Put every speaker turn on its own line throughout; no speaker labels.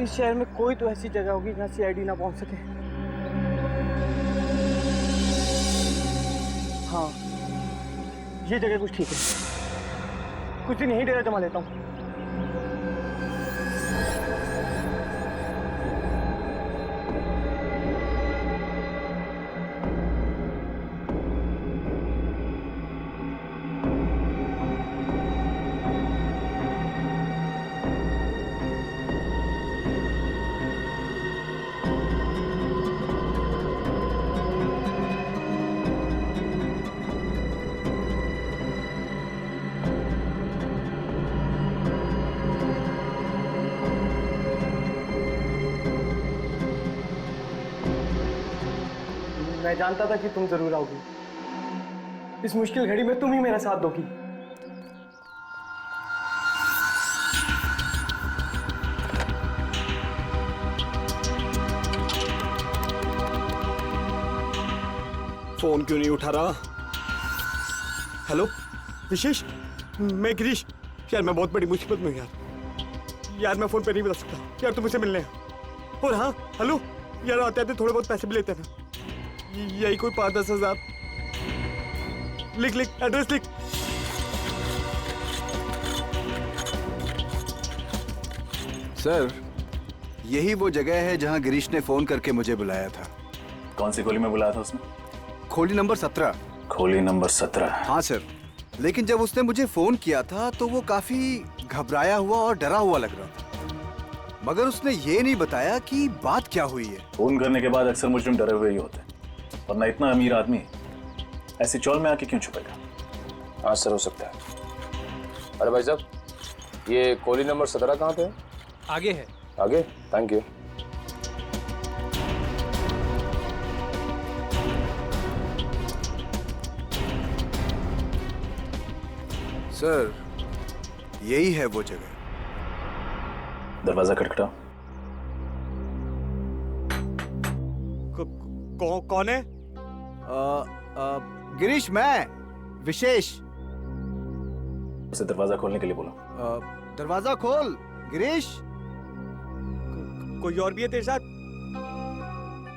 इस शहर में कोई तो ऐसी जगह होगी जहाँ सीआईडी ना पहुंच सके। हाँ, ये जगह कुछ ठीक है। कुछ दिन यहीं डेरा जमा लेता हूँ। मैं जानता था कि तुम जरूर आओगी। इस मुश्किल घड़ी में तुम ही मेरा साथ दोगी।
फोन क्यों नहीं उठा रहा? हेलो विशेष, मैं गिरीश। यार मैं बहुत बड़ी मुसीबत में हूँ यार मैं फोन पे नहीं बता सकता यार, तुम मुझे मिलने हैं। और हाँ हेलो यार, आते आते थोड़े बहुत पैसे भी लेते हैं ना, यही कोई 5-10 हजार। लिख एड्रेस लिख।
सर, यही वो जगह है जहां गिरीश ने फोन करके मुझे बुलाया था।
कौन सी गोली में बुलाया था उसने?
खोली नंबर 17।
खोली नंबर 17?
हाँ सर, लेकिन जब उसने मुझे फोन किया था तो वो काफी घबराया हुआ और डरा हुआ लग रहा था, मगर उसने ये नहीं बताया कि बात क्या हुई है।
फोन करने के बाद अक्सर मुजरिम डरे हुए ही होते हैं, वरना इतना अमीर आदमी ऐसी चौल में आके क्यों छुपेगा?
हाँ सर, हो सकता है। अरे भाई साहब, ये कोली नंबर 17 कहाँ पे है?
आगे है।
आगे? Thank you.
सर, यही है वो जगह।
दरवाजा खटखटाओ।
कौन है?
गिरीश, मैं विशेष।
उसे दरवाजा खोलने के लिए बोलो।
दरवाजा खोल गिरीश।
कोई और भी है तेरे साथ?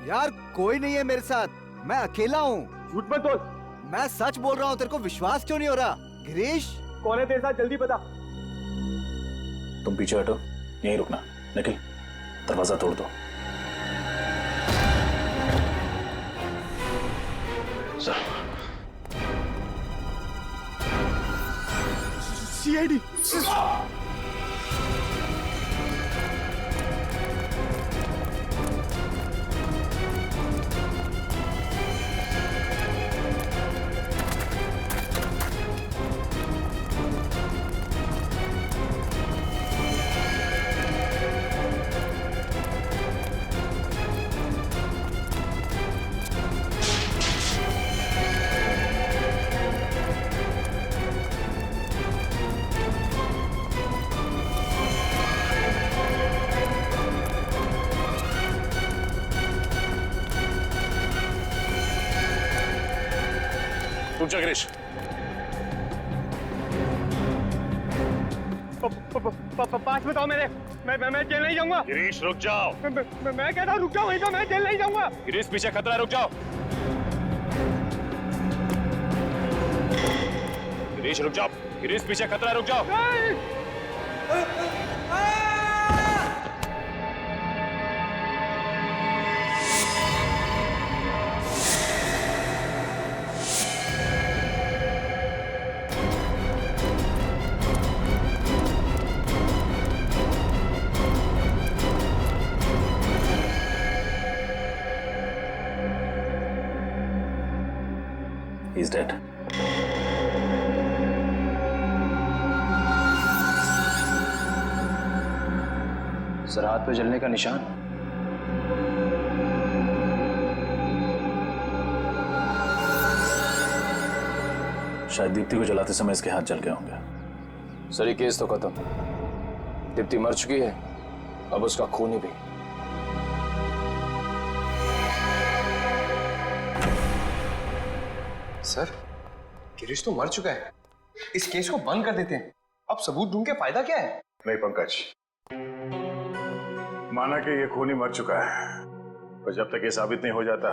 यार कोई नहीं है मेरे साथ, मैं अकेला हूँ।
झूठ मत बोल।
मैं सच बोल रहा हूँ, तेरे को विश्वास क्यों नहीं हो रहा? गिरीश,
कौन है तेरे साथ, जल्दी बता।
तुम पीछे हटो, यहीं रुकना। निखिल, दरवाजा तोड़ दो।
सीआईडी।
रुक जा गिरीश।
पास बताओ मेरे। मैं जेल नहीं जाऊंगा।
गिरीश रुक जाओ।
मैं कहता हूँ रुक जाओ, वहीं पर। मैं जेल नहीं जाऊंगा।
गिरीश पीछे खतरा है, रुक जाओ। गिरीश रुक जाओ। गिरीश पीछे खतरा है, रुक जाओ। He's dead.
सर, हाथ पे जलने का निशान।
शायद दीप्ति को जलाते समय इसके हाथ जल गए होंगे।
सर, ये केस तो खत्म। दीप्ति मर चुकी है, अब उसका खूनी भी।
सर, गिरीश तो मर चुका है। इस केस को बंद कर देते हैं। अब सबूत ढूंढ के फायदा क्या है?
नहीं पंकज,
माना कि ये खूनी मर चुका है, पर जब तक ये साबित नहीं हो जाता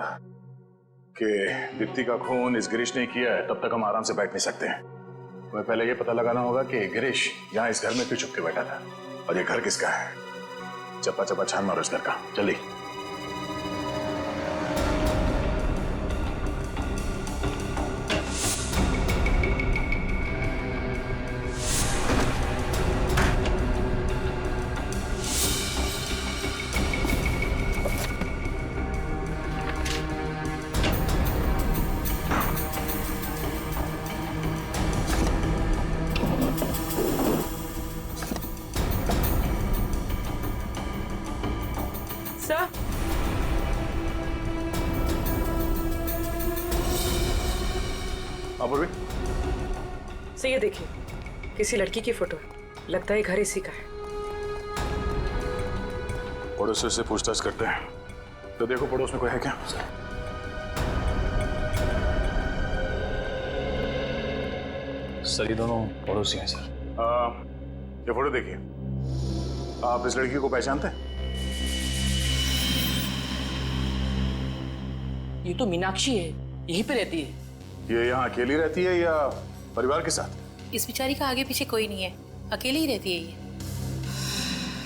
कि दीप्ति का खून इस गिरीश ने किया है, तब तक हम आराम से बैठ नहीं सकते हैं। हमें पहले ये पता लगाना होगा कि गिरीश यहाँ इस घर में क्यों छुप के बैठा था, और ये घर किसका है। चप्पा चप्पा छान मारो इस घर का, जल्दी।
सर,
अपूर्वी,
सर ये देखिए, किसी लड़की की फोटो है। लगता है घर इसी का है।
पड़ोसी से पूछताछ करते हैं, तो देखो पड़ोस में कोई है क्या।
सर ये दोनों पड़ोसी हैं सर।
ये फोटो देखिए, आप इस लड़की को पहचानते हैं?
ये तो मीनाक्षी है, यहीं पे रहती है।
ये यहाँ अकेली रहती है या परिवार के साथ?
इस बेचारी का आगे पीछे कोई नहीं है, अकेले ही रहती है ये।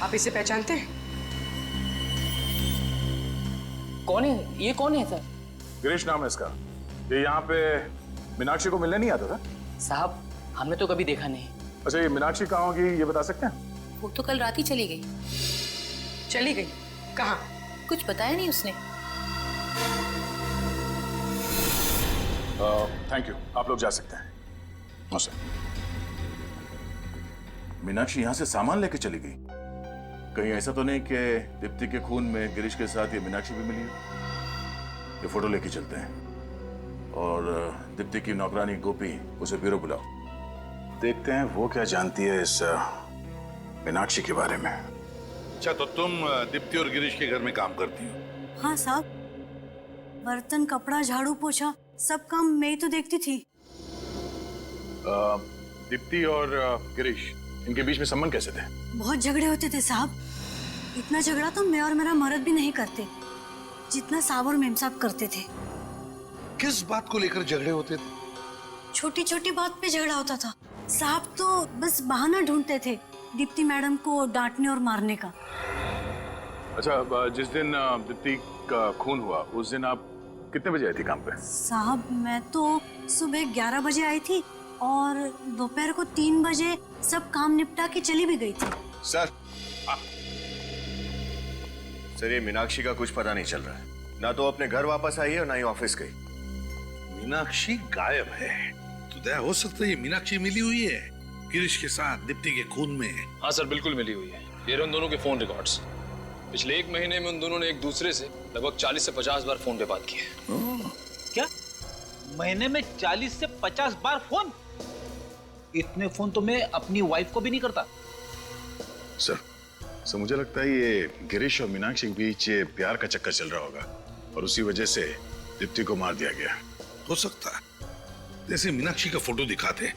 आप इसे पहचानते हैं? कौन है ये? कौन है सर?
गिरीश नाम है इसका। ये यहाँ पे मीनाक्षी को मिलने नहीं आता था?
साहब, हमने तो कभी देखा नहीं।
अच्छा, ये मीनाक्षी कहाँ होगी, ये बता सकते हैं?
वो तो कल रात ही चली गई।
चली गई? कहाँ?
कुछ बताया नहीं उसने।
थैंक यू, आप लोग जा सकते हैं। नमस्ते। मीनाक्षी यहाँ से सामान लेके चली गई? कहीं ऐसा तो नहीं कि दीप्ति के खून में गिरीश के साथ ये मीनाक्षी भी मिली हो? ये फोटो लेके चलते हैं और दीप्ति की नौकरानी गोपी, उसे ब्यूरो बुलाओ। देखते हैं वो क्या जानती है इस मीनाक्षी के बारे में।
अच्छा, तो तुम दीप्ति और गिरीश के घर में काम करती हो?
हाँ साहब, बर्तन, कपड़ा, झाड़ू, पोछा सब काम मैं ही तो देखती थी।
दीप्ति और गिरीश, इनके बीच में संबंध कैसे थे?
बहुत झगड़े होते थे साहब। इतना झगड़ा तो मैं और मेरा मर्द भी नहीं करते, जितना साहब और मेम साहब करते थे।
किस बात को लेकर झगड़े होते थे?
छोटी छोटी बात पे झगड़ा होता था। साहब तो बस बहाना ढूंढते थे दीप्ति मैडम को डांटने और मारने का।
अच्छा, जिस दिन दीप्ति का खून हुआ, उस दिन आप कितने बजे आई थी काम पे?
साहब, मैं तो सुबह 11 बजे आई थी और दोपहर को 3 बजे सब काम निपटा के चली भी गई थी।
सर, सर ये मीनाक्षी का कुछ पता नहीं चल रहा है। ना तो अपने घर वापस आई है और ना ही ऑफिस गई।
मीनाक्षी गायब है, तो दया हो सकता है ये मीनाक्षी मिली हुई है गिरीश के साथ दीप्ति के खून में।
हाँ सर, बिल्कुल मिली हुई है। ये उन दोनों के फोन रिकॉर्ड्स। पिछले 1 महीने में उन दोनों ने एक दूसरे से लगभग 40 से 50 बार फोन पे बात की है।
क्या? महीने में 40 से 50 बार फोन? इतने फोन तो मैं अपनी वाइफ को भी नहीं करता।
सर, मुझे लगता है ये गिरीश और मीनाक्षी के बीच प्यार का चक्कर चल रहा होगा और उसी वजह से दीप्ति को मार दिया गया।
हो सकता है, जैसे मीनाक्षी का फोटो दिखाते।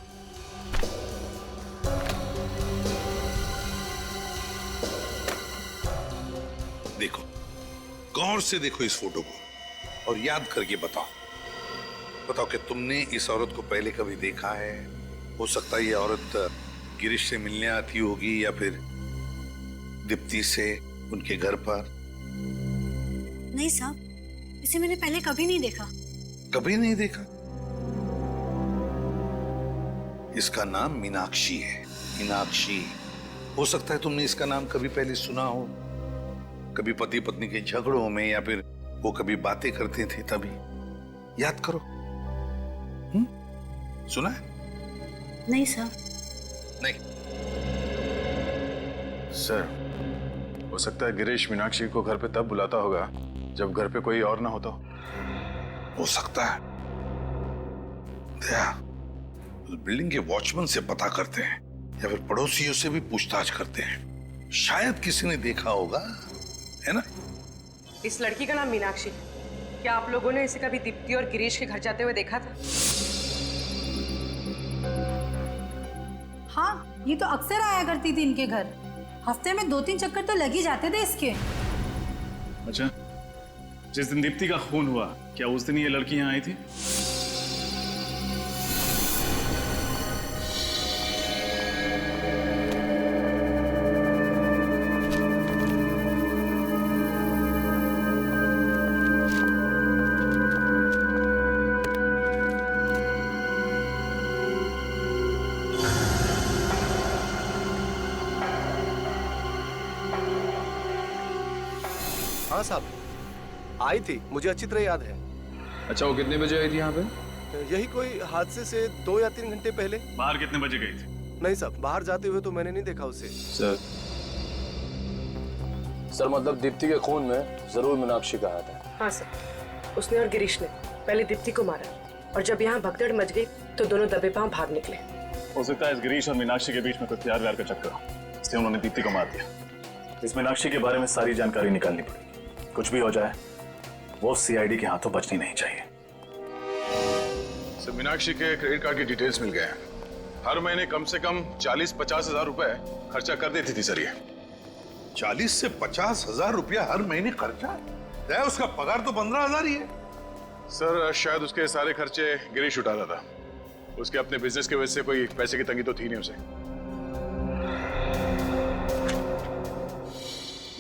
देखो, गौर से देखो इस फोटो को और याद करके बताओ कि तुमने इस औरत को पहले कभी देखा है? हो सकता है ये औरत गिरीश से मिलने आती होगी या फिर दीप्ति से उनके घर पर।
नहीं साहब, इसे मैंने पहले कभी नहीं देखा।
कभी नहीं देखा? इसका नाम मीनाक्षी है। मीनाक्षी, हो सकता है तुमने इसका नाम कभी पहले सुना हो, कभी पति पत्नी के झगड़ों में, या फिर वो कभी बातें करते थे तभी। याद करो। सुना है?
नहीं साहब।
नहीं।
सर, हो सकता है गिरीश मीनाक्षी को घर पे तब बुलाता होगा जब घर पे कोई और ना होता
हो सकता है। दया, उस बिल्डिंग के वॉचमैन से पता करते हैं या फिर पड़ोसियों से भी पूछताछ करते हैं। शायद किसी ने देखा होगा, है ना?
इस लड़की का नाम मीनाक्षी है। क्या आप लोगों ने इसे कभी दीप्ति और गिरीश के घर जाते हुए देखा था?
हाँ, ये तो अक्सर आया करती थी इनके घर।
हफ्ते में 2-3 चक्कर तो लग ही जाते थे इसके।
अच्छा, जिस दिन दीप्ति का खून हुआ, क्या उस दिन ये लड़की यहाँ आई थी?
हाँ साहब, आई थी, मुझे अच्छी तरह याद है।
अच्छा, वो कितने बजे आई थी यहाँ पे?
यही कोई हादसे से 2 या 3 घंटे पहले।
बाहर कितने बजे गई थी?
नहीं साहब, बाहर जाते हुए तो मैंने नहीं देखा उसे।
सर मतलब दीप्ति के खून में जरूर मीनाक्षी का हाथ है।
हाँ सर, उसने और गिरीश ने पहले दीप्ति को मारा और जब यहाँ भगदड़ मच गई तो दोनों दबे पांव भाग निकले।
हो सकता है इस गिरीश और मीनाक्षी के बीच में कुछ प्यार व्यार का चक्कर हो, इसलिए उन्होंने दीप्ति को मार दिया। इस मीनाक्षी के बारे में सारी जानकारी निकालनी पड़ेगी। कुछ भी हो जाए, वो सीआईडी के हाथों बचनी नहीं चाहिए।
सर, मीनाक्षी के क्रेडिट कार्ड की डिटेल्स मिल गए हैं। हर महीने कम से कम 40-50 हजार रुपए खर्चा कर देती थी सर ये।
40 से 50 हजार रुपया हर महीने खर्चा है? उसका पगार तो 15,000 ही है।
सर शायद उसके सारे खर्चे गिरीश उठा रहा था। उसके अपने बिजनेस की वजह से कोई पैसे की तंगी तो थी नहीं उसे।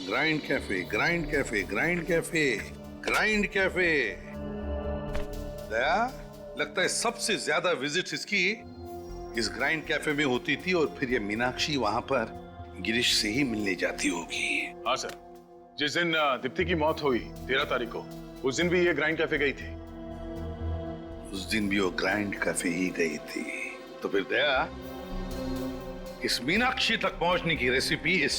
Grind cafe, grind cafe, grind cafe, grind cafe. Daya, लगता है सबसे ज्यादा विजिट्स इसकी इस ग्राइंड कैफे में होती थी और फिर ये मीनाक्षी वहां पर गिरीश से ही मिलने जाती होगी।
हाँ सर, जिस दिन दीप्ति की मौत हुई 13 तारीख को, उस दिन भी ये ग्राइंड कैफे गई थी।
उस दिन भी वो ग्राइंड कैफे ही गई थी। तो फिर दया, इस मीनाक्षी तक पहुंचने की रेसिपी इस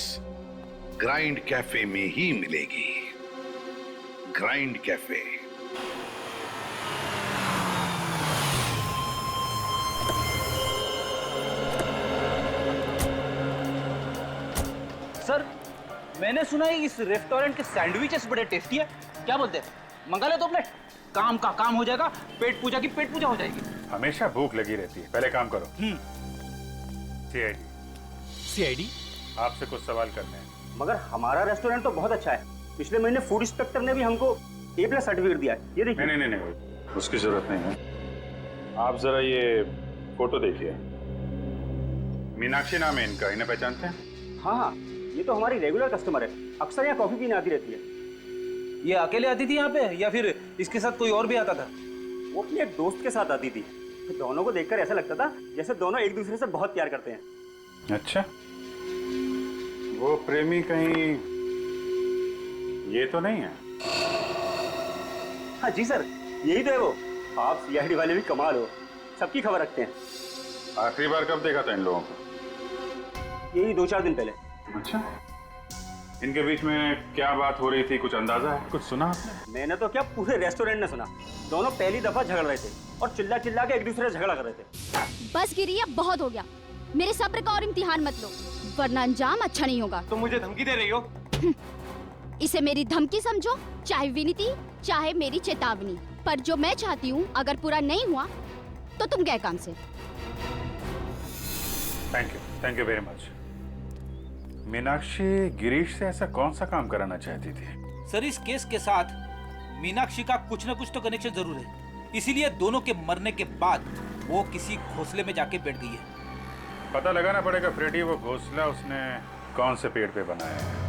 ग्राइंड कैफे में ही मिलेगी। Grind cafe.
सर, मैंने सुना है इस रेस्टोरेंट के सैंडविचेस बड़े टेस्टी है। क्या बोलते हैं, मंगा ले तो अपने काम का काम हो जाएगा, पेट पूजा की पेट पूजा हो जाएगी।
हमेशा भूख लगी रहती है, पहले काम करो। सीआईडी, आपसे कुछ सवाल करने हैं।
मगर हमारा रेस्टोरेंट तो बहुत अच्छा है। पिछले महीने फूड इंस्पेक्टर ने भी हमको A+ सर्टिफिकेट दिया है। ये देखिए।
नहीं, उसकी जरूरत नहीं है। आप जरा ये फोटो देखिए। मीनाक्षी नाम है इनका, इन्हें पहचानते हैं?
हाँ, ये तो हमारी रेगुलर कस्टमर है, अक्सर यहाँ कॉफी पीने आती रहती है। ये अकेले आती थी यहाँ पे या फिर इसके साथ कोई और भी आता था? वो अपने एक दोस्त के साथ आती थी। दोनों को देखकर ऐसा लगता था जैसे दोनों एक दूसरे से बहुत प्यार करते हैं।
अच्छा, वो प्रेमी कहीं ये तो नहीं है?
हाँ जी सर, यही तो है वो। आप सीआईडी वाले भी कमाल हो, सबकी खबर रखते हैं।
आखिरी बार कब देखा था इन लोगों को?
यही 2-4 दिन पहले।
अच्छा, इनके बीच में क्या बात हो रही थी, कुछ अंदाजा है, कुछ सुना आपने?
मैंने तो क्या, पूरे रेस्टोरेंट ने सुना। दोनों पहली दफा झगड़ रहे थे और चिल्ला चिल्ला के एक दूसरे से झगड़ा कर रहे थे।
बस गिरी, अब बहुत हो गया। मेरे सब्र का और इम्तिहान मत लो, वरना अंजाम अच्छा नहीं होगा।
तुम मुझे धमकी दे रही हो?
इसे मेरी धमकी समझो, चाहे विनती, चाहे मेरी चेतावनी। पर जो मैं चाहती हूँ अगर पूरा नहीं हुआ तो तुम गए काम से।
Thank you very much. Meenakshi Girish से ऐसा कौन सा काम कराना चाहती थी?
सर, इस केस के साथ मीनाक्षी का कुछ न कुछ तो कनेक्शन जरूर है, इसीलिए दोनों के मरने के बाद वो किसी घोंसले में जाके बैठ गई है।
पता लगाना पड़ेगा फ्रेडी, वो घोंसला उसने कौन से पेड़ पे बनाया है।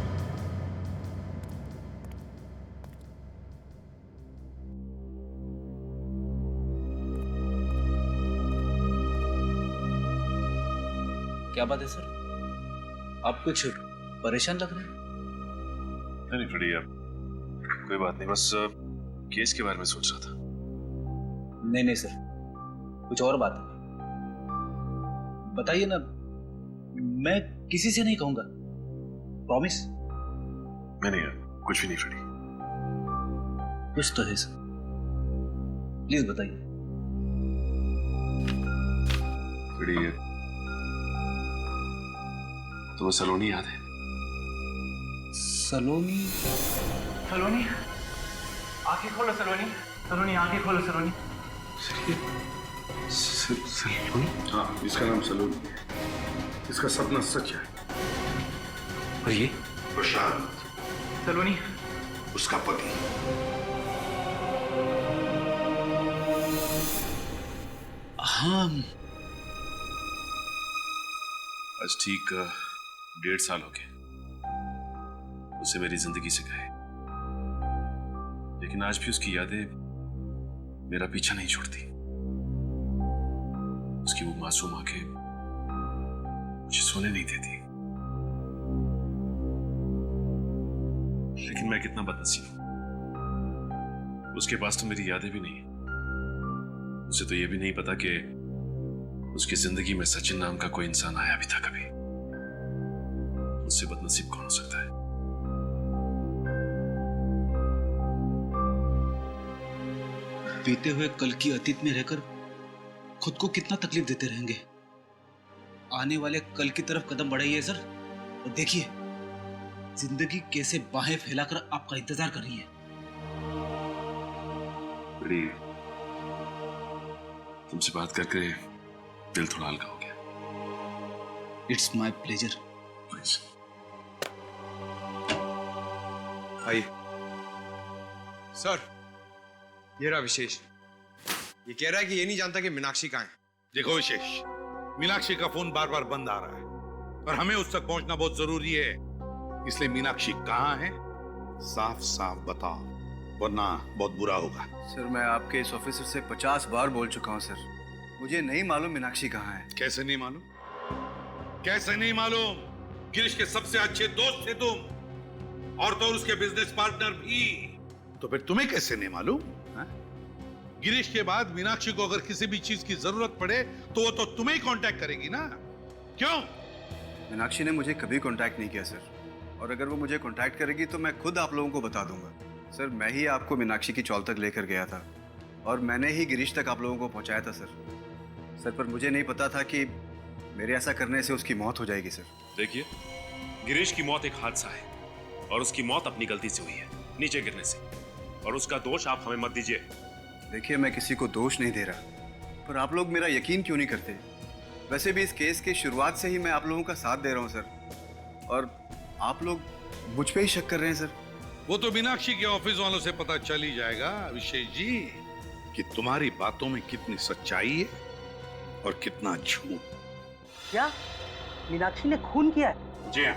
क्या बात है सर, आप कुछ परेशान लग रहे हैं?
नहीं फ्रेडी, अब कोई बात नहीं, बस केस के बारे में सोच रहा था।
नहीं सर, कुछ और बात है, बताइए ना। मैं किसी से नहीं कहूंगा, प्रॉमिस।
नहीं, कुछ भी नहीं फ्रेडी।
कुछ तो है सर, प्लीज बताइए।
फ्रेडी, तुम्हें सलोनी याद है?
सलोनी?
सलोनी, आंखें खोलो सलोनी। सलोनी, आंखें खोलो सलोनी।
सलोनी? हाँ, इसका नाम सलोनी है। इसका सपना सच है।
और ये
प्रशांत
सलोनी,
उसका पति।
हाँ,
आज ठीक 1.5 साल हो गए उसे मेरी जिंदगी से गए, लेकिन आज भी उसकी यादें मेरा पीछा नहीं छोड़ती। उसकी वो मासूम आंखें मुझे सोने नहीं देती। लेकिन मैं कितना बदनसीब हूं, उसके पास तो मेरी यादें भी नहीं। उसे तो यह भी नहीं पता कि उसकी जिंदगी में सचिन नाम का कोई इंसान आया भी था कभी। उससे बदनसीब कौन हो सकता है?
बीते हुए कल की अतीत में रहकर खुद को कितना तकलीफ देते रहेंगे। आने वाले कल की तरफ कदम बढ़ाइए सर, और देखिए जिंदगी कैसे बाहें फैलाकर आपका इंतजार कर रही है।
बड़ी तुमसे बात करके दिल थोड़ा हल्का हो गया।
It's my pleasure.
आइए
सर, ये रहा विशेष। ये कह रहा है कि ये नहीं जानता कि मीनाक्षी कहाँ है।
देखो विशेष, मीनाक्षी का फोन बार बार बंद आ रहा है और हमें उस तक पहुंचना बहुत जरूरी है। इसलिए मीनाक्षी कहाँ है साफ साफ बताओ, वरना बहुत बुरा होगा।
सर मैं आपके इस ऑफिसर से 50 बार बोल चुका हूँ सर, मुझे नहीं मालूम मीनाक्षी कहाँ है।
कैसे नहीं मालूम? कैसे नहीं मालूम? गिरीश के सबसे अच्छे दोस्त थे तुम, और तो उसके बिजनेस पार्टनर भी। तो फिर तुम्हें कैसे नहीं मालूम? गिरीश के बाद मीनाक्षी को अगर किसी भी चीज की जरूरत पड़े तो वो तो तुम्हें ही कांटेक्ट करेगी ना, क्यों?
मीनाक्षी ने मुझे कभी कांटेक्ट नहीं किया सर, और अगर वो मुझे कांटेक्ट करेगी तो मैं खुद आप लोगों को बता दूंगा। सर मैं ही आपको मीनाक्षी की चौल तक लेकर गया था और मैंने ही गिरीश तक आप लोगों को पहुंचाया था सर। पर मुझे नहीं पता था कि मेरे ऐसा करने से उसकी मौत हो जाएगी सर।
देखिए, गिरीश की मौत एक हादसा है और उसकी मौत अपनी गलती से हुई है, नीचे गिरने से, और उसका दोष आप हमें मत दीजिए।
देखिए मैं किसी को दोष नहीं दे रहा, पर आप लोग मेरा यकीन क्यों नहीं करते? वैसे भी इस केस की शुरुआत से ही मैं आप लोगों का साथ दे रहा हूं सर, और आप लोग मुझ पे ही शक कर रहे हैं सर।
वो तो मीनाक्षी के ऑफिस वालों से पता चल ही जाएगा विशेष जी कि तुम्हारी बातों में कितनी सच्चाई है और कितना झूठ।
क्या मीनाक्षी ने खून किया है?
जी हाँ,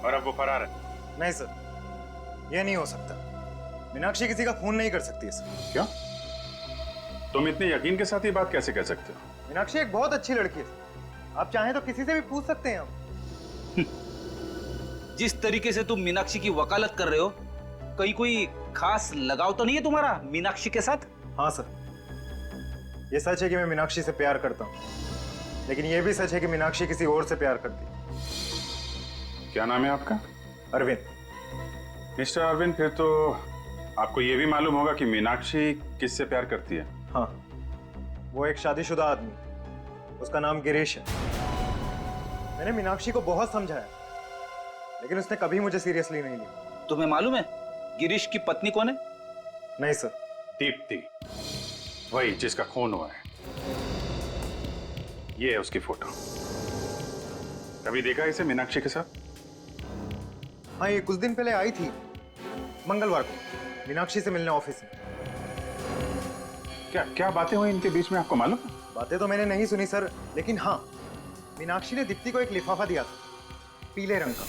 और अब वो फरार है।
नहीं सर, यह नहीं हो सकता। मीनाक्षी किसी का खून नहीं कर सकती सर।
क्यों? तुम इतने यकीन के साथ ये बात कैसे कह सकते हो?
मीनाक्षी एक बहुत अच्छी लड़की है, आप चाहें तो किसी से भी पूछ सकते हैं हम।
जिस तरीके से तुम मीनाक्षी की वकालत कर रहे हो, कहीं कोई खास लगाव तो नहीं है तुम्हारा मीनाक्षी के साथ?
हाँ सर, ये सच है कि मैं मीनाक्षी से प्यार करता हूँ, लेकिन ये भी सच है कि मीनाक्षी किसी और से प्यार करती है।
क्या नाम है आपका?
अरविंद।
मिस्टर अरविंद, फिर तो आपको ये भी मालूम होगा कि मीनाक्षी किससे प्यार करती है।
हाँ, वो एक शादीशुदा आदमी, उसका नाम गिरीश है। मैंने मीनाक्षी को बहुत समझाया, लेकिन उसने कभी मुझे सीरियसली नहीं लिया।
तुम्हें मालूम है गिरीश की पत्नी कौन है?
नहीं सर।
दीप्ति, वही जिसका खून हुआ है। ये है उसकी फोटो। कभी देखा इसे मीनाक्षी के साथ?
हाँ, ये कुछ दिन पहले आई थी, मंगलवार को, मीनाक्षी से मिलने ऑफिस में।
क्या क्या बातें हुई इनके बीच में, आपको मालूम?
बातें तो मैंने नहीं सुनी सर, लेकिन हाँ, मीनाक्षी ने दीप्ति को एक लिफाफा दिया था, पीले रंग का।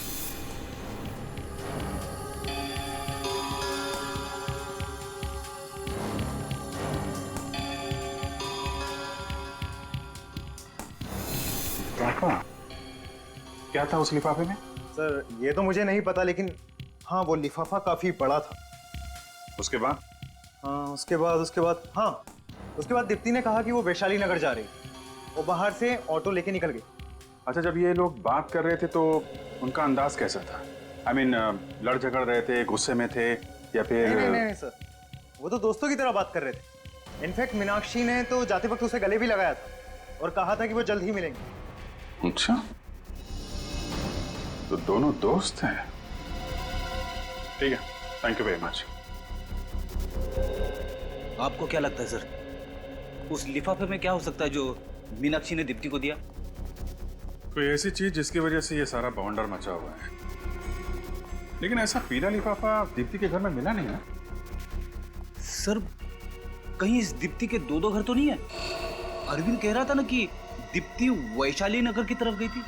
क्या था उस लिफाफे में?
सर ये तो मुझे नहीं पता, लेकिन हाँ वो लिफाफा काफी बड़ा था।
उसके बाद?
हाँ उसके बाद दीप्ति ने कहा कि वो वैशाली नगर जा रही, वो बाहर से ऑटो लेके निकल गई।
अच्छा, जब ये लोग बात कर रहे थे तो उनका अंदाज कैसा था? I mean, लड़ झगड़ रहे थे, गुस्से में थे, या फिर?
नहीं सर, वो तो दोस्तों की तरह बात कर रहे थे। इनफैक्ट मीनाक्षी ने तो जाते वक्त उसे गले भी लगाया था और कहा था कि वो जल्द ही मिलेंगे।
अच्छा, तो दोनों दोस्त हैं। ठीक है, थैंक यू वेरी मच।
आपको क्या लगता है सर, उस लिफाफे में क्या हो सकता है जो मीनाक्षी ने दीप्ति को दिया?
कोई ऐसी चीज जिसकी वजह से ये सारा बवंडर मचा हुआ है।
लेकिन ऐसा पीला लिफाफा दीप्ति के घर में मिला नहीं ना।
सर कहीं इस दीप्ति के दो घर तो नहीं है? अरविंद कह रहा था ना कि दीप्ति वैशाली नगर की तरफ गई थी,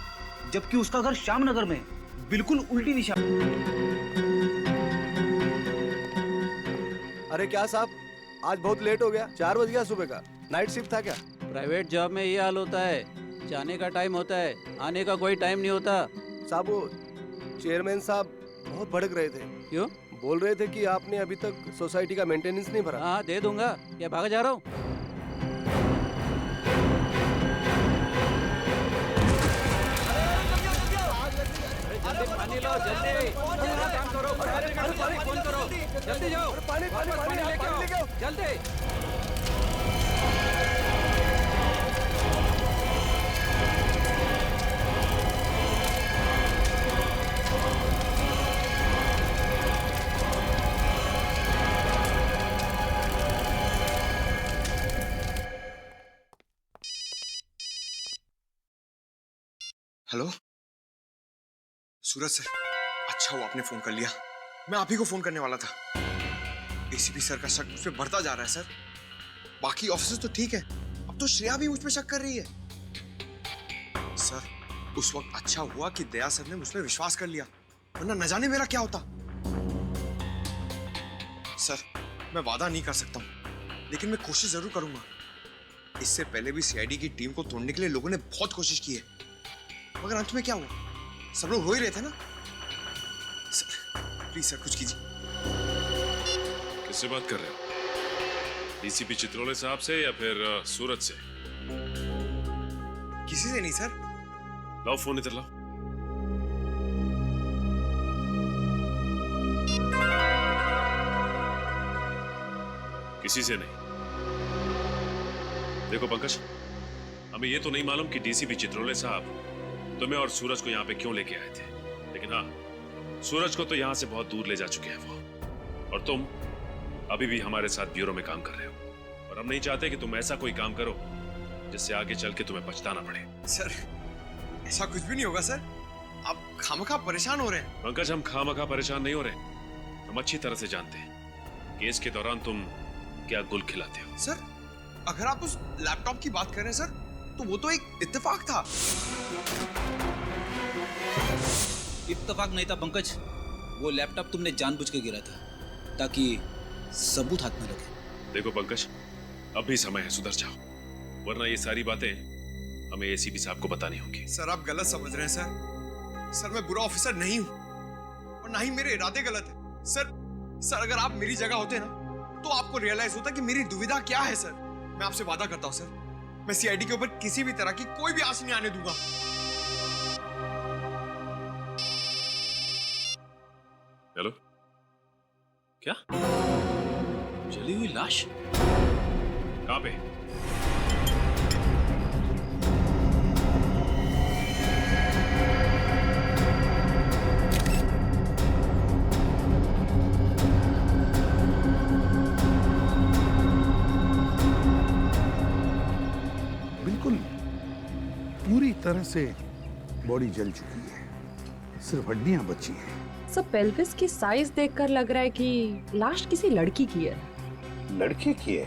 जबकि उसका घर श्याम नगर में है, बिल्कुल उल्टी दिशा।
अरे क्या साहब, आज बहुत लेट हो गया, 4 बज गया सुबह का। नाइट शिफ्ट था क्या?
प्राइवेट जॉब में ये हाल होता है, जाने का टाइम होता है, आने का कोई टाइम नहीं होता।
साहब वो चेयरमैन साहब बहुत भड़क रहे थे।
क्यों?
बोल रहे थे कि आपने अभी तक सोसाइटी का मेंटेनेंस नहीं भरा।
हाँ दे दूंगा, क्या भागा जा रहा हूँ? पानी लो जल्दी, काम करो, फोन करो, जल्दी जाओ, पानी लेके आओ, जल्दी।
हेलो सूरज सर, अच्छा हुआ आपने फोन कर लिया, मैं आप ही को फोन करने वाला था। एसीपी सर का शक मुझ पे बढ़ता जा रहा है सर। बाकी ऑफिसर्स तो ठीक है, अब तो श्रेया भी मुझ पे शक कर रही है। सर उस वक्त अच्छा हुआ कि दया सर ने मुझ पे विश्वास कर लिया, वरना न जाने मेरा क्या होता। सर मैं वादा नहीं कर सकता हूं, लेकिन मैं कोशिश जरूर करूंगा। इससे पहले भी सीआईडी की टीम को तोड़ने के लिए लोगों ने बहुत कोशिश की है, मगर अंत में क्या हुआ? सब लोग रो ही रहे थे ना। सर प्लीज सर कुछ कीजिए।
किससे बात कर रहे हो? डीसीपी चित्रोले साहब से या फिर सूरज से?
किसी से नहीं सर।
लाओ फोन इधर लाओ। किसी से नहीं। देखो पंकज, हमें ये तो नहीं मालूम कि डीसीपी चित्रोले साहब तुम्हें और सूरज को यहाँ पे क्यों लेके आए थे, लेकिन हाँ, सूरज को तो यहाँ से बहुत दूर ले जा चुके हैं वो, और तुम अभी भी हमारे साथ ब्यूरो में काम कर रहे हो, और हम नहीं चाहते कि तुम ऐसा कोई काम करो जिससे आगे चल के तुम्हें पछताना पड़े।
सर ऐसा कुछ भी नहीं होगा सर, आप खामखा परेशान हो रहे हैं।
पंकज, हम खामखा परेशान नहीं हो रहे, हम अच्छी तरह से जानते हैं केस के दौरान तुम क्या गुल खिलाते हो।
सर अगर आप उस लैपटॉप की बात कर रहे हैं सर, तो वो तो एक इत्तेफाक था।
इत्तेफाक नहीं था पंकज, वो लैपटॉप तुमने जानबूझ के गिरा था ताकि सबूत हाथ में लगे।
देखो पंकज, अभी समय है, सुधर जाओ, वरना ये सारी बातें हमें एसीपी साहब को बतानी होंगी।
सर आप गलत समझ रहे हैं सर। सर मैं बुरा ऑफिसर नहीं हूं, और ना ही मेरे इरादे गलत है। सर अगर आप मेरी जगह होते ना, तो आपको रियलाइज होता कि मेरी दुविधा क्या है। सर मैं आपसे वादा करता हूं सर, मैं सीआईडी के ऊपर किसी भी तरह की कोई भी आस नहीं आने दूंगा।
हेलो, क्या?
जली हुई लाश?
कहां पे?
बिल्कुल पूरी तरह से बॉडी जल चुकी है, सिर्फ हड्डियां बची हैं।
सब पेल्विस की साइज देखकर लग रहा है कि लाश किसी लड़की की है।
लड़के की है?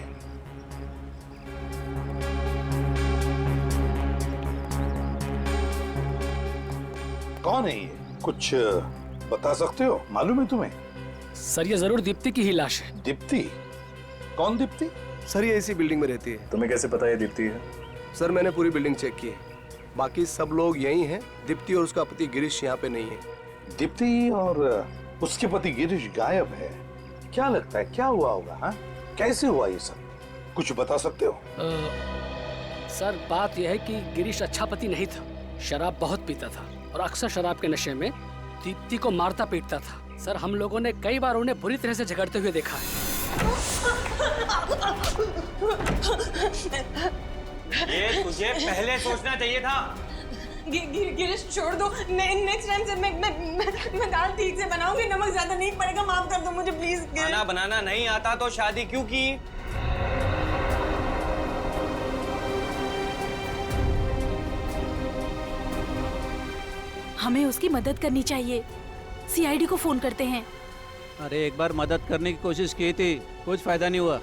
कौन है ये? कुछ बता सकते हो? मालूम है तुम्हें?
सर ये जरूर दीप्ति की ही लाश है।
दीप्ति? कौन दीप्ति?
सर ये इसी बिल्डिंग में रहती है।
तुम्हें कैसे पता ये दीप्ति है?
सर मैंने पूरी बिल्डिंग चेक की है, बाकी सब लोग यही हैं। दीप्ति और उसका पति गिरीश यहाँ पे नहीं है।
दीप्ति और उसके पति गिरीश गायब है। क्या लगता है क्या हुआ होगा? हाँ, कैसे हुआ ये सब? कुछ बता सकते हो?
सर बात यह है कि गिरीश अच्छा पति नहीं था, शराब बहुत पीता था और अक्सर शराब के नशे में दीप्ति को मारता पीटता था। सर हम लोगों ने कई बार उन्हें बुरी तरह से झगड़ते हुए देखा है।
ये तुझे पहले सोचना चाहिए था।
गिरीश छोड़ दो, नेक्स्ट टाइम से मैं दाल ठीक से बनाऊंगी, नमक ज्यादा नहीं पड़ेगा, माफ कर दो मुझे प्लीज।
खाना बनाना नहीं आता तो शादी क्यों की?
हमें उसकी मदद करनी चाहिए।
सीआईडी को फोन करते हैं।
अरे एक बार मदद करने की कोशिश की थी, कुछ फायदा नहीं हुआ।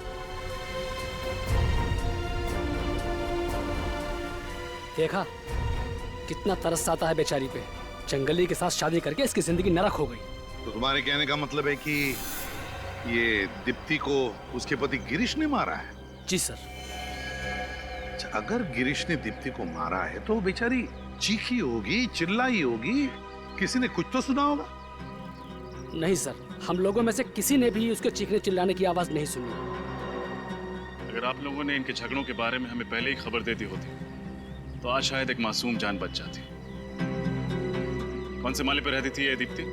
देखा कितना तरस आता है बेचारी पे। जंगली के साथ शादी करके इसकी जिंदगी नरक हो गई।
तो तुम्हारे कहने का मतलब है कि ये दीप्ति को उसके पति गिरीश ने मारा है?
जी सर।
अच्छा, अगर गिरीश ने दीप्ति को मारा है तो वो बेचारी चीखी होगी, चिल्लाई होगी, किसी ने कुछ तो सुना होगा।
नहीं सर, हम लोगों में से किसी ने भी उसके चीखने चिल्लाने की आवाज नहीं सुनी।
अगर आप लोगों ने इनके झगड़ों के बारे में हमें पहले ही खबर दे दी होती तो आज शायद एक मासूम जान बच जाती। कौन से माले पे रहती थी ये दीप्ति?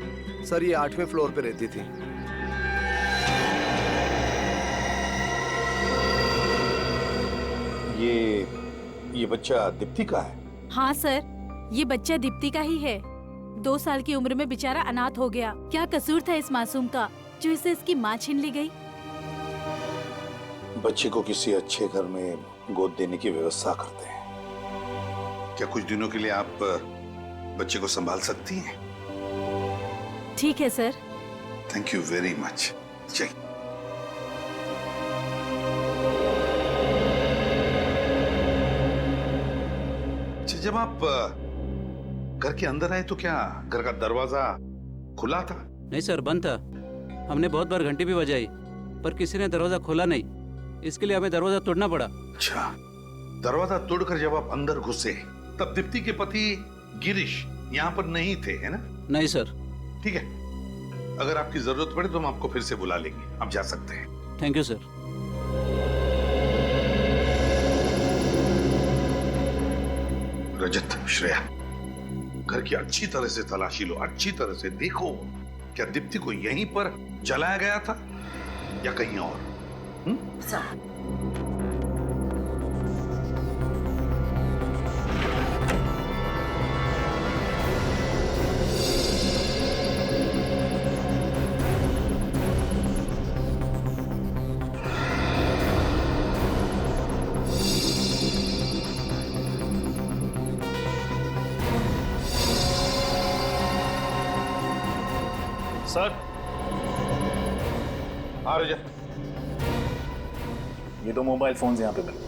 सर ये 8वें फ्लोर पे रहती थी।
ये बच्चा दीप्ति का है?
हाँ सर, ये बच्चा दीप्ति का ही है। 2 साल की उम्र में बेचारा अनाथ हो गया। क्या कसूर था इस मासूम का जो इसे इसकी माँ छीन ली गई?
बच्चे को किसी अच्छे घर में गोद देने की व्यवस्था करते हैं। क्या कुछ दिनों के लिए आप बच्चे को संभाल सकती हैं?
ठीक है sir.
Thank you very much. जय। अच्छा, जब आप घर के अंदर आए तो क्या घर का दरवाजा खुला था?
नहीं सर, बंद था। हमने बहुत बार घंटी भी बजाई पर किसी ने दरवाजा खोला नहीं, इसके लिए हमें दरवाजा तोड़ना पड़ा।
अच्छा, दरवाजा तोड़कर जब आप अंदर घुसे तब दीप्ति के पति गिरीश यहाँ पर नहीं थे, है ना?
नहीं सर।
ठीक है, अगर आपकी जरूरत पड़े तो हम आपको फिर से बुला लेंगे। आप जा सकते हैं।
Thank you sir.
Rajat, Shreya, घर की अच्छी तरह से तलाशी लो, अच्छी तरह से देखो क्या दीप्ति को यहीं पर जलाया गया था या कहीं और?
सर।
सर।
हाँ रजत,
ये 2 मोबाइल फोन्स यहाँ पे मिले।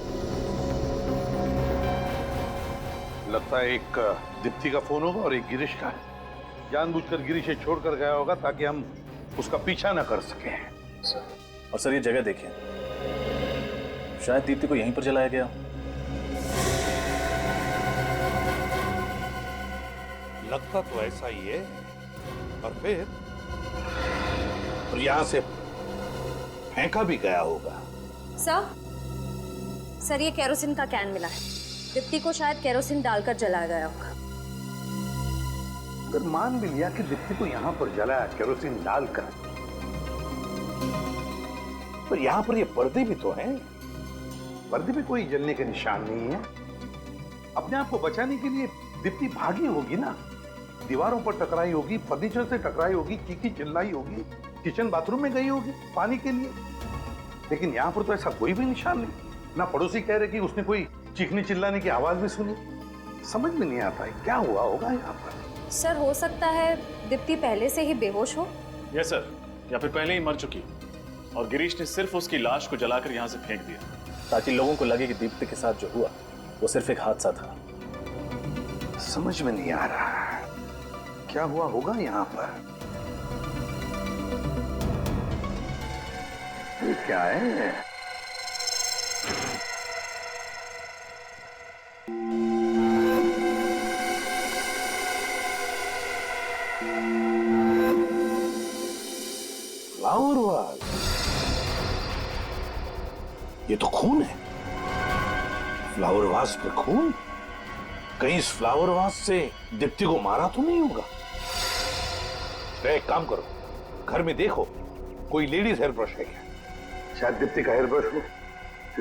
लगता है एक दीप्ति का फोन होगा और एक गिरीश का है। जानबूझकर गिरीश से छोड़कर गया होगा ताकि हम उसका पीछा न कर सकें।
सर, और सर ये जगह देखिए, शायद दीप्ति को यहीं पर जलाया गया।
लगता तो ऐसा ही है। और फिर और यहां से फेंका भी गया होगा।
सर ये केरोसिन का कैन मिला है। दीप्ति को शायद केरोसिन डालकर जलाया गया होगा।
अगर मान भी लिया कि दीप्ति को यहाँ पर जलाया केरोसिन डालकर, पर यहाँ पर ये पर्दे भी तो हैं। पर्दे पे कोई जलने के निशान नहीं है। अपने आप को बचाने के लिए दीप्ति भागी होगी ना, दीवारों पर टकराई होगी, फर्नीचर से टकराई होगी, चीखी चिल्लाई होगी, किचन बाथरूम में गई होगी पानी के लिए। लेकिन यहाँ पर तो ऐसा कोई भी निशान नहीं। ना पड़ोसी कह रहे कि उसने कोई चीखने चिल्लाने की आवाज भी सुनी। समझ में नहीं आता है क्या हुआ होगा यहाँ पर।
सर हो सकता है दीप्ति पहले से ही बेहोश हो।
यस सर, या फिर पहले ही मर चुकी और गिरीश ने सिर्फ उसकी लाश को जलाकर यहाँ से फेंक दिया ताकि लोगों को लगे कि दीप्ति के साथ जो हुआ वो सिर्फ एक हादसा था।
समझ में नहीं आ रहा क्या हुआ होगा यहाँ पर। ये क्या है? Flower was. ये तो खून है। फ्लावर वाज पे खून। कहीं इस फ्लावर वाज से दीप्ति को मारा तो नहीं होगा। एक काम करो, घर में देखो कोई लेडीज हेयर ब्रश है क्या? शायद दीप्ति का हेयर ब्रश हो।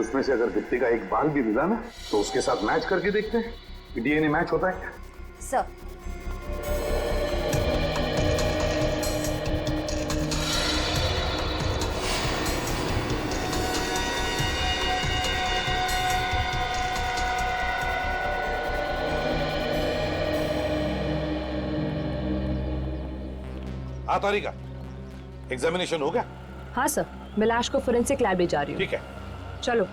उसमें से अगर दीप्ति का एक बाल भी मिला ना तो उसके साथ मैच करके देखते हैं कि डीएनए मैच होता है क्या।
सर
हाँ तारिका, एग्जामिनेशन हो गया?
हाँ सर, मैं लाश को फोरेंसिक लैब ले जा रही हूँ।
ठीक है,
चलो।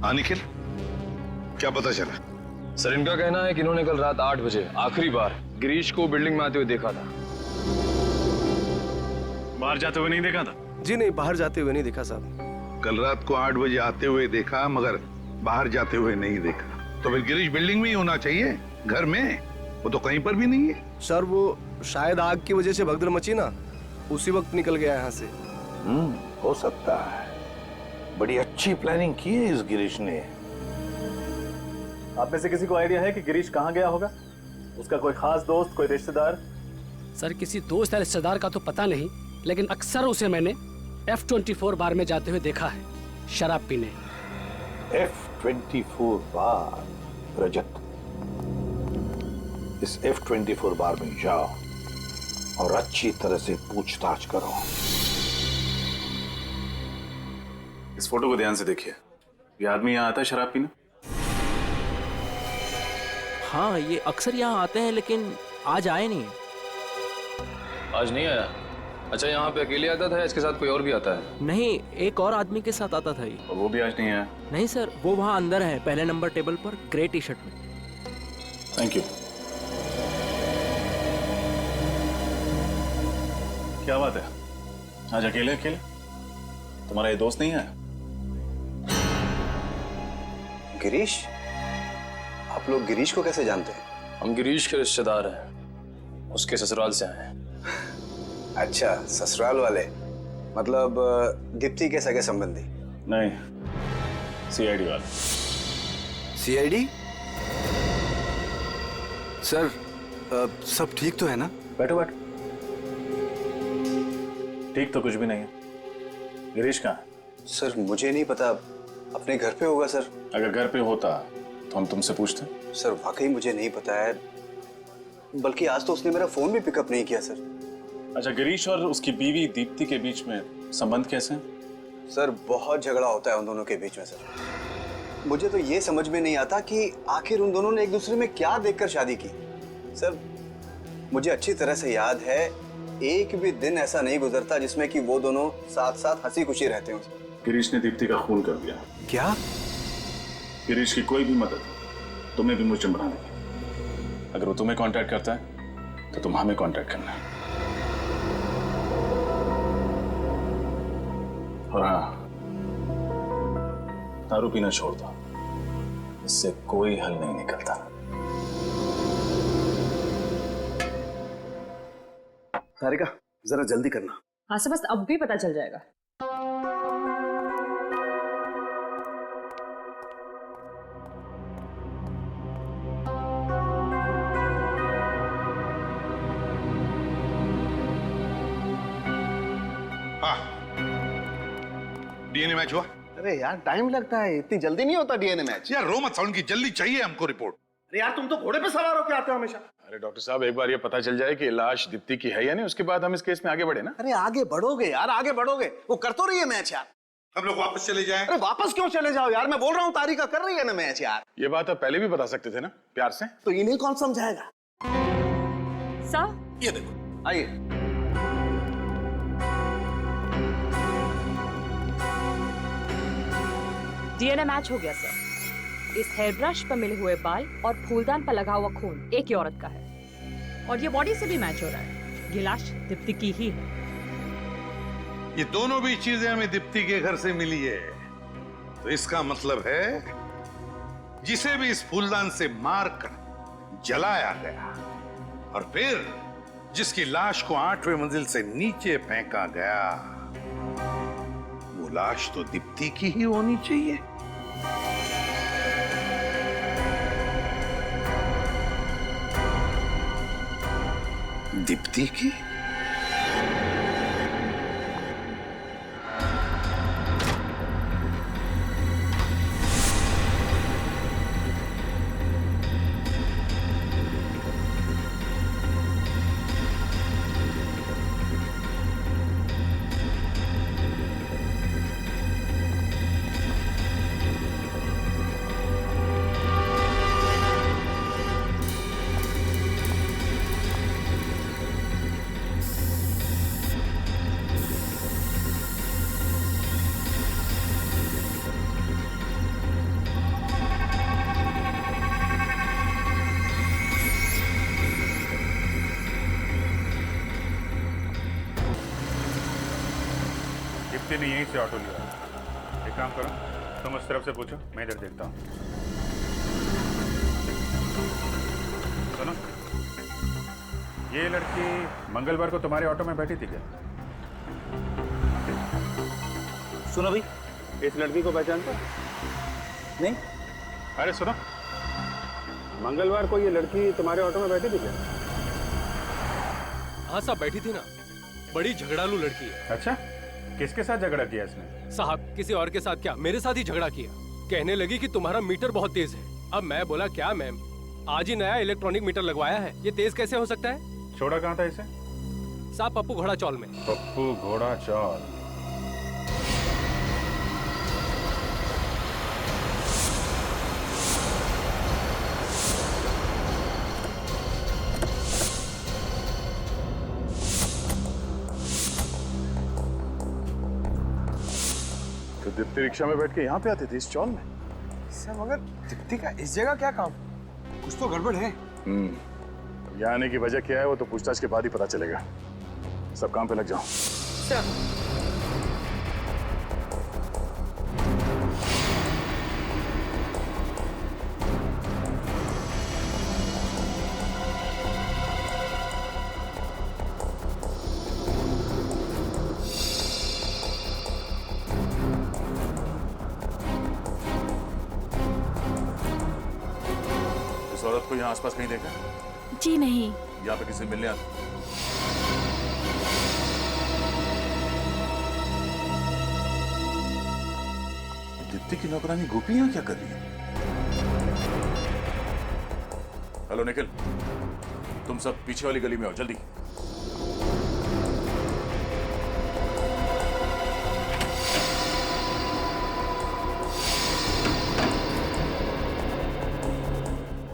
हाँ निखिल, क्या पता चला?
सर इनका कहना है कि इन्होंने कल रात 8 बजे आखिरी बार गिरीश को बिल्डिंग में आते हुए देखा था।
बाहर जाते हुए नहीं देखा था?
जी नहीं, बाहर जाते हुए नहीं देखा साहब।
कल रात को 8 बजे आते हुए देखा, मगर बाहर जाते हुए नहीं देखा। तो फिर गिरीश बिल्डिंग में ही होना चाहिए, घर में। वो तो कहीं पर भी नहीं है।
सर वो शायद आग की वजह से भगदड़ मची ना, उसी वक्त निकल गया यहाँ से।
हो सकता है। बड़ी अच्छी प्लानिंग की है इस गिरीश ने।
आप में से किसी को आइडिया है कि गिरीश कहाँ गया होगा? उसका कोई खास दोस्त, कोई रिश्तेदार?
सर किसी दोस्त या रिश्तेदार का तो पता नहीं, लेकिन अक्सर उसे मैंने F24 बार में जाते हुए देखा है, शराब पीने।
F24 बार? रजत, इस F24 बार में जाओ और अच्छी तरह से पूछताछ करो।
इस फोटो को ध्यान से देखिए। ये आदमी यहाँ आता है शराब पीने?
हाँ, ये अक्सर यहाँ आते हैं, लेकिन आज आए नहीं।
आज नहीं आया? अच्छा, यहाँ पे अकेले आता था या इसके साथ कोई और भी आता है?
नहीं, एक और आदमी के साथ आता था ये।
और वो भी आज नहीं आया?
नहीं सर, वो वहाँ अंदर है, पहले नंबर टेबल पर, ग्रे टी शर्ट में।
Thank you. क्या बात है, आज अकेले अकेले? तुम्हारा ये दोस्त नहीं है?
गिरीश? आप लोग गिरीश को कैसे जानते हैं?
हम गिरीश के रिश्तेदार हैं, उसके ससुराल से आए हैं।
अच्छा, ससुराल वाले, मतलब दीप्ति के सगे संबंधी?
नहीं, सीआईडी वाले।
सीआईडी? सर सब ठीक तो है ना?
बैठो बैठो। ठीक तो कुछ भी नहीं है। गिरीश कहाँ है?
सर मुझे नहीं पता, अपने घर पे होगा सर।
अगर घर पे होता तो हम तुमसे पूछते।
सर वाकई मुझे नहीं पता है, बल्कि आज तो उसने मेरा फोन भी पिकअप नहीं किया सर।
अच्छा, गिरीश और उसकी बीवी दीप्ति के बीच में संबंध कैसे हैं?
सर बहुत झगड़ा होता है उन दोनों के बीच में सर। मुझे तो ये समझ में नहीं आता कि आखिर उन दोनों ने एक दूसरे में क्या देखकर शादी की। सर मुझे अच्छी तरह से याद है, एक भी दिन ऐसा नहीं गुजरता जिसमें कि वो दोनों साथ साथ हंसी खुशी रहते हो।
गिरीश ने दीप्ति का खून कर दिया।
क्या?
गिरीश की कोई भी मदद तुम्हें भी मुझे बना देगी। अगर वो तुम्हें कांटेक्ट करता है तो तुम हमें कांटेक्ट करना है। और हाँ, दारू पीना छोड़ दो, इससे कोई हल नहीं निकलता।
तारिका जरा जल्दी करना।
हाँ सर, बस अब भी पता चल जाएगा।
डीएनए मैच हुआ?
अरे यार टाइम लगता है, इतनी जल्दी नहीं होता डीएनए मैच।
यार रो मत साउंड की, जल्दी चाहिए हमको रिपोर्ट।
अरे यार तुम तो घोड़े पे सवार होके आते हो हमेशा।
अरे डॉक्टर साहब, एक बार ये पता चल जाए कि लाश दीप्ति की है या नहीं, उसके बाद हम इस केस में आगे बढ़े ना।
अरे आगे बढ़ोगे यार, आगे बढ़ोगे। वो कर तो रही है मैच यार।
हम लोग वापस चले जाएं।
अरे वापस क्यों चले जाओ यार, मैं बोल रहा हूँ तारिका कर रही है ना मैच यार।
ये बात आप पहले भी बता सकते थे ना, प्यार से।
तो इन्हें कौन समझाएगा?
सर
ये देखो, आइए।
डीएनए मैच हो गया सर। इस हेयर ब्रश पर मिले हुए बाल और फूलदान पर लगा हुआ खून एक ही औरत का है, और ये बॉडी से भी मैच हो रहा है। ये लाश दीप्ति की ही है।
ये दोनों भी चीजें हमें दीप्ति के घर से मिली है, तो इसका मतलब है जिसे भी इस फूलदान से मारकर जलाया गया और फिर जिसकी लाश को 8वें मंजिल से नीचे फेंका गया, वो लाश तो दीप्ति की ही होनी चाहिए। दीप्ति की?
दीप्ति ने यहीं से ऑटो लिया। एक काम करो, तुम उस तरफ से पूछो, मैं इधर देखता हूँ। सुनो, ये लड़की मंगलवार को तुम्हारे ऑटो में बैठी थी क्या?
सुनो भाई, इस लड़की को पहचानते? नहीं?
अरे सुनो, मंगलवार को ये लड़की तुम्हारे ऑटो में बैठी थी क्या?
हाँ साहब, बैठी थी ना। बड़ी झगड़ालू लड़की है।
अच्छा, किसके साथ झगड़ा किया इसने?
साहब, किसी और के साथ क्या, मेरे साथ ही झगड़ा किया। कहने लगी कि तुम्हारा मीटर बहुत तेज है। अब मैं बोला क्या मैम, आज ही नया इलेक्ट्रॉनिक मीटर लगवाया है, ये तेज कैसे हो सकता है?
छोड़ा कहाँ था इसे?
साहब, पप्पू घोड़ा चौल में।
पप्पू घोड़ा चौल।
तो दीप्ति रिक्शा में बैठ के यहाँ पे आती थी इस चौल में?
सर मगर दीप्ति का इस जगह क्या काम? कुछ तो गड़बड़ है।
यहाँ आने की वजह क्या है वो तो पूछताछ के बाद ही पता चलेगा। सब काम पे लग जाओ।
इस औरत को यहाँ आसपास कहीं देखा?
जी नहीं।
यहाँ पे किसी मिलने आते? दीप्ति की नौकरानी गोपी यहाँ क्या कर रही है? हेलो निखिल, तुम सब पीछे वाली गली में आओ जल्दी।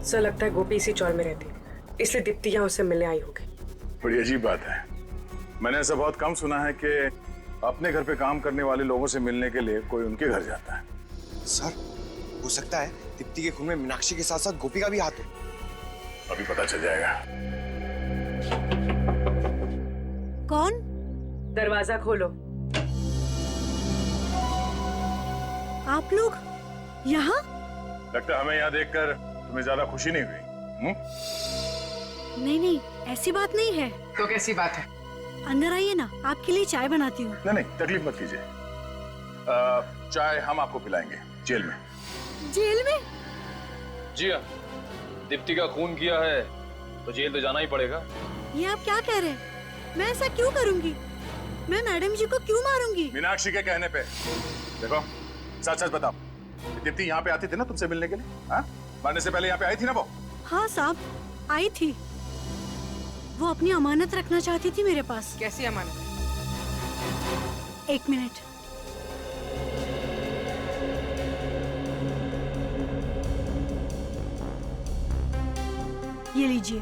सर लगता है गोपी इसी चौल में रहती है, इसलिए दीप्ति यहाँ उससे मिलने आई होगी।
बड़ी अजीब बात है। मैंने ऐसा बहुत कम सुना है कि अपने घर पे काम करने वाले लोगों से मिलने के लिए कोई उनके घर जाता है।
सर हो सकता है दीप्ति के खून में मीनाक्षी के साथ साथ गोपी का भी हाथ हो।
अभी पता चल जाएगा।
कौन?
दरवाजा खोलो।
आप लोग यहाँ?
लगता है हमें यहाँ देखकर तुम्हें ज्यादा खुशी नहीं हुई?
नहीं नहीं, ऐसी बात नहीं है।
तो कैसी बात है?
अंदर आइए ना, आपके लिए चाय बनाती हूँ।
नहीं नहीं, तकलीफ मत कीजिए। चाय हम आपको पिलाएंगे जेल में।
जेल में?
जी हाँ, दीप्ति का खून किया है तो जेल तो जाना ही पड़ेगा।
ये आप क्या कह रहे हैं? मैं ऐसा क्यों करूंगी? मैं मैडम जी को क्यों मारूंगी?
मीनाक्षी के कहने पे। देखो, सच सच बताओ, दीप्ति यहाँ पे आती थी ना तुमसे मिलने के लिए? हाँ, मरने से पहले यहाँ पे आई थी ना वो?
हाँ साहब, आई थी। वो अपनी अमानत रखना चाहती थी मेरे पास।
कैसी अमानत?
एक मिनट। ये लीजिए।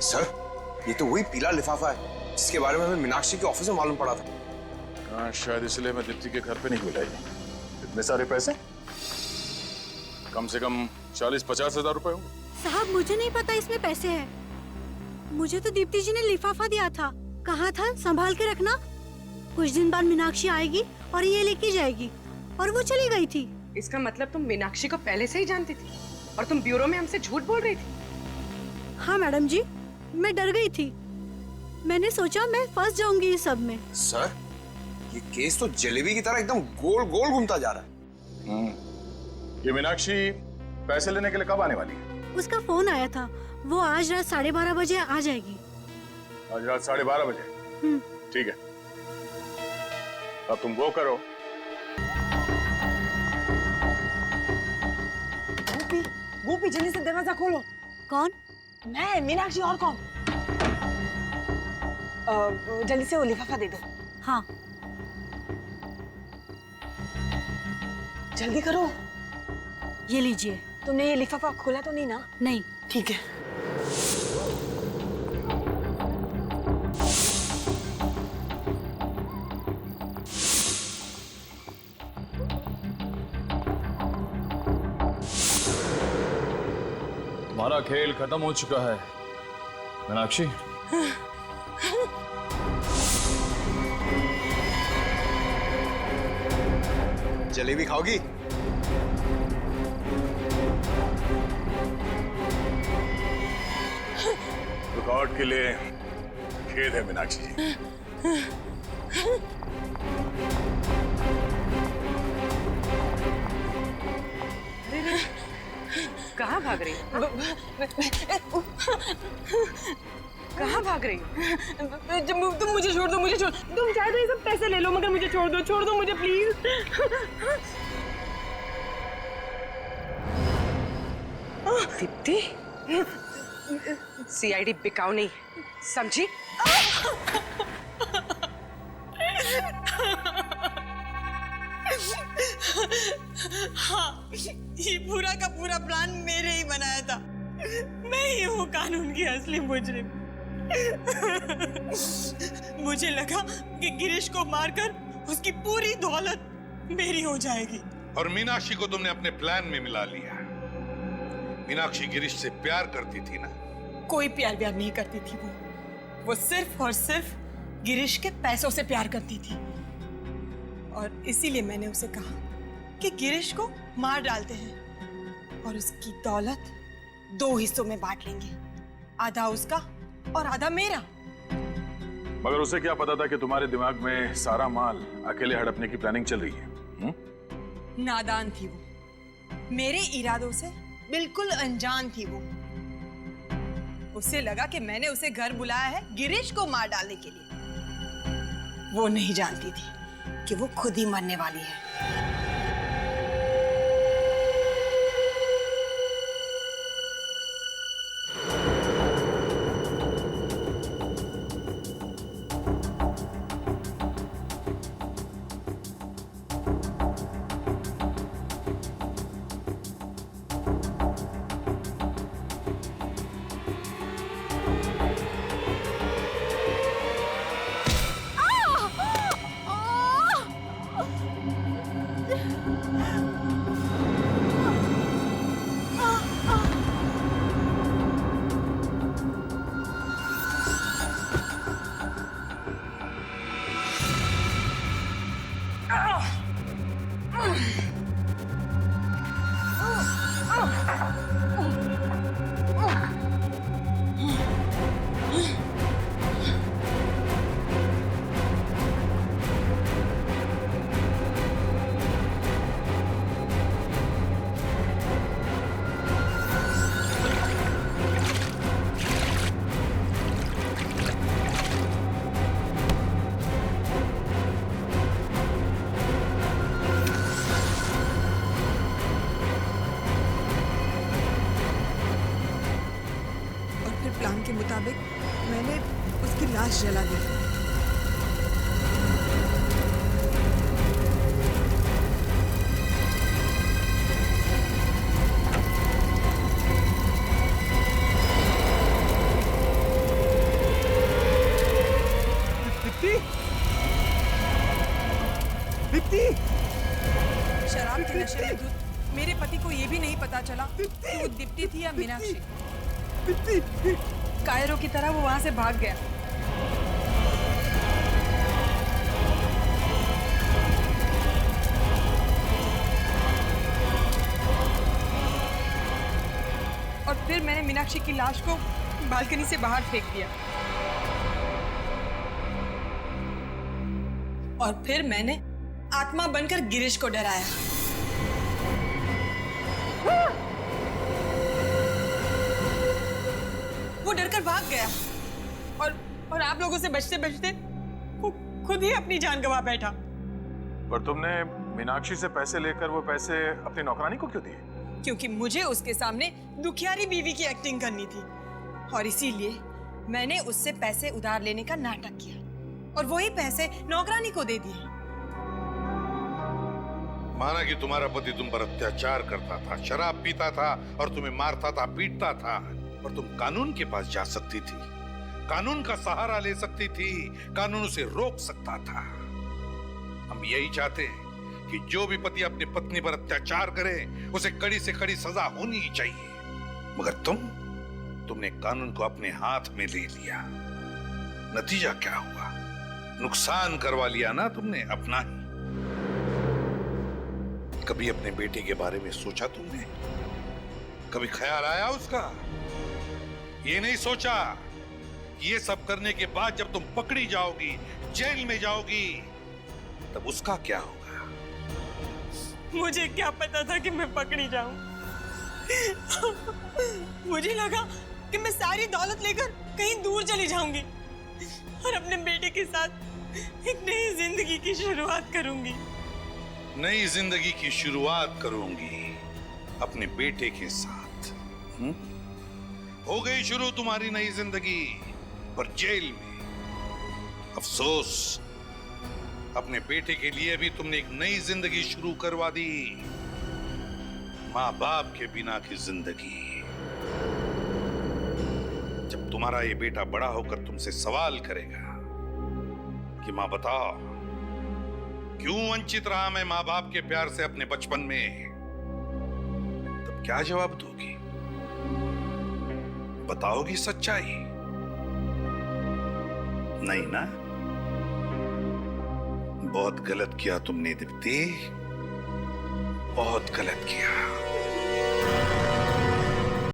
सर ये तो वही पीला लिफाफा है जिसके बारे में हमें मीनाक्षी के ऑफिस में मालूम पड़ा था।
हाँ, शायद इसलिए मैं दीप्ति के घर पे नहीं मिलाई। इतने सारे पैसे? कम से कम 40-50 हजार रुपए होंगे।
साहब मुझे नहीं पता इसमें पैसे हैं। मुझे तो दीप्ति जी ने लिफाफा दिया था, कहा था संभाल के रखना, कुछ दिन बाद मीनाक्षी आएगी और ये लेके जाएगी, और वो चली गई थी।
इसका मतलब तुम मीनाक्षी को पहले से ही जानती थी और तुम ब्यूरो में हमसे झूठ बोल रही थी?
हाँ मैडम जी, मैं डर गई थी। मैंने सोचा मैं फंस जाऊंगी इस सब में।
सर ये केस तो जलेबी की तरह एकदम गोल गोल घूमता जा रहा है।
ये मीनाक्षी पैसे लेने के लिए कब आने वाली है?
उसका फोन आया था, वो आज रात 12:30 बजे आ जाएगी।
आज रात 12:30 बजे? ठीक है, अब तुम वो करो।
गोपी, गोपी जल्दी से दरवाजा खोलो।
कौन?
मैं, मीनाक्षी, और कौन? जल्दी से वो लिफाफा दे दो।
हाँ
जल्दी करो।
ये लीजिए।
तुमने ये लिफाफा खोला तो नहीं ना?
नहीं।
ठीक है।
तुम्हारा खेल खत्म हो चुका है मीनाक्षी।
जलेबी खाओगी?
रिकॉर्ड के लिए खेद है मीनाक्षी जी।
कहाँ भाग रही हो? कहाँ भाग रही हो?
तुम मुझे छोड़ दो, मुझे छोड़। तुम चाहे तो ये सब पैसे ले लो, मगर मुझे छोड़ दो मुझे प्लीज।
दीप्ति, सीआईडी बिकाऊ नहीं, समझी?
हाँ, ये पूरा का पूरा प्लान मेरे ही बनाया था। मैं ही हूँ कानून की असली मुजरिम। मुझे लगा कि गिरीश को मारकर उसकी पूरी दौलत मेरी हो जाएगी।
और मीनाक्षी को तुमने अपने प्लान में मिला लिया। मीनाक्षी गिरीश से प्यार करती थी ना?
कोई प्यार नहीं करती थी वो सिर्फ और सिर्फ गिरीश के पैसों से प्यार करती थी। और इसीलिए मैंने उसे कहा कि गिरीश को मार डालते हैं और उसकी दौलत 2 हिस्सों में बांट लेंगे, आधा उसका और आधा मेरा।
मगर उसे क्या पता था कि तुम्हारे दिमाग में सारा माल अकेले हड़पने की प्लानिंग चल रही है?
नादान थी वो, मेरे इरादों से बिल्कुल अनजान थी वो। उसे लगा कि मैंने उसे घर बुलाया है गिरीश को मार डालने के लिए। वो नहीं जानती थी कि वो खुद ही मरने वाली है। प्लान के मुताबिक मैंने उसकी लाश जला दी। शराब के नशे में धुत मेरे पति को ये भी नहीं पता चला कि वो दीप्ति थी या मीनाक्षी। कायरों की तरह वो वहां से भाग गया। और फिर मैंने मीनाक्षी की लाश को बालकनी से बाहर फेंक दिया। और फिर मैंने आत्मा बनकर गिरीश को डराया। वो डरकर भाग गया और आप लोगों से बचते बचते वो खुद ही अपनी जान गंवा बैठा।
पर तुमने मीनाक्षी से पैसे लेकर वो पैसे अपनी नौकरानी को क्यों दिए?
क्योंकि मुझे उसके सामने दुखियारी बीवी की एक्टिंग करनी थी और इसीलिए मैंने उससे पैसे उधार लेने का नाटक किया और वही पैसे नौकरानी को दे दिए।
माना कि तुम्हारा पति तुम पर अत्याचार करता था, शराब पीता था और तुम्हें मारता था, पीटता था, और तुम कानून के पास जा सकती थी, कानून का सहारा ले सकती थी, कानून उसे रोक सकता था। हम यही चाहते हैं कि जो भी पति अपनी पत्नी पर अत्याचार करे उसे कड़ी से कड़ी सजा होनी ही चाहिए। मगर तुमने कानून को अपने हाथ में ले लिया। नतीजा क्या हुआ? नुकसान करवा लिया ना तुमने अपना ही। कभी अपने बेटे के बारे में सोचा तुमने? कभी ख्याल आया उसका? ये नहीं सोचा कि ये सब करने के बाद जब तुम पकड़ी जाओगी, जेल में जाओगी, तब उसका क्या होगा?
मुझे क्या पता था कि मैं पकड़ी जाऊं। मुझे लगा कि मैं सारी दौलत लेकर कहीं दूर चली जाऊंगी और अपने बेटे के साथ एक नई जिंदगी की शुरुआत करूंगी।
नई जिंदगी की शुरुआत करूंगी अपने बेटे के साथ। हो गई शुरू तुम्हारी नई जिंदगी, पर जेल में। अफसोस, अपने बेटे के लिए भी तुमने एक नई जिंदगी शुरू करवा दी, माँ बाप के बिना की जिंदगी। जब तुम्हारा ये बेटा बड़ा होकर तुमसे सवाल करेगा कि माँ बताओ, क्यों वंचित रहा मैं माँ बाप के प्यार से अपने बचपन में, तब क्या जवाब दोगी? बताओगी सच्चाई? नहीं ना? बहुत गलत किया तुमने दीप्ति, बहुत गलत किया।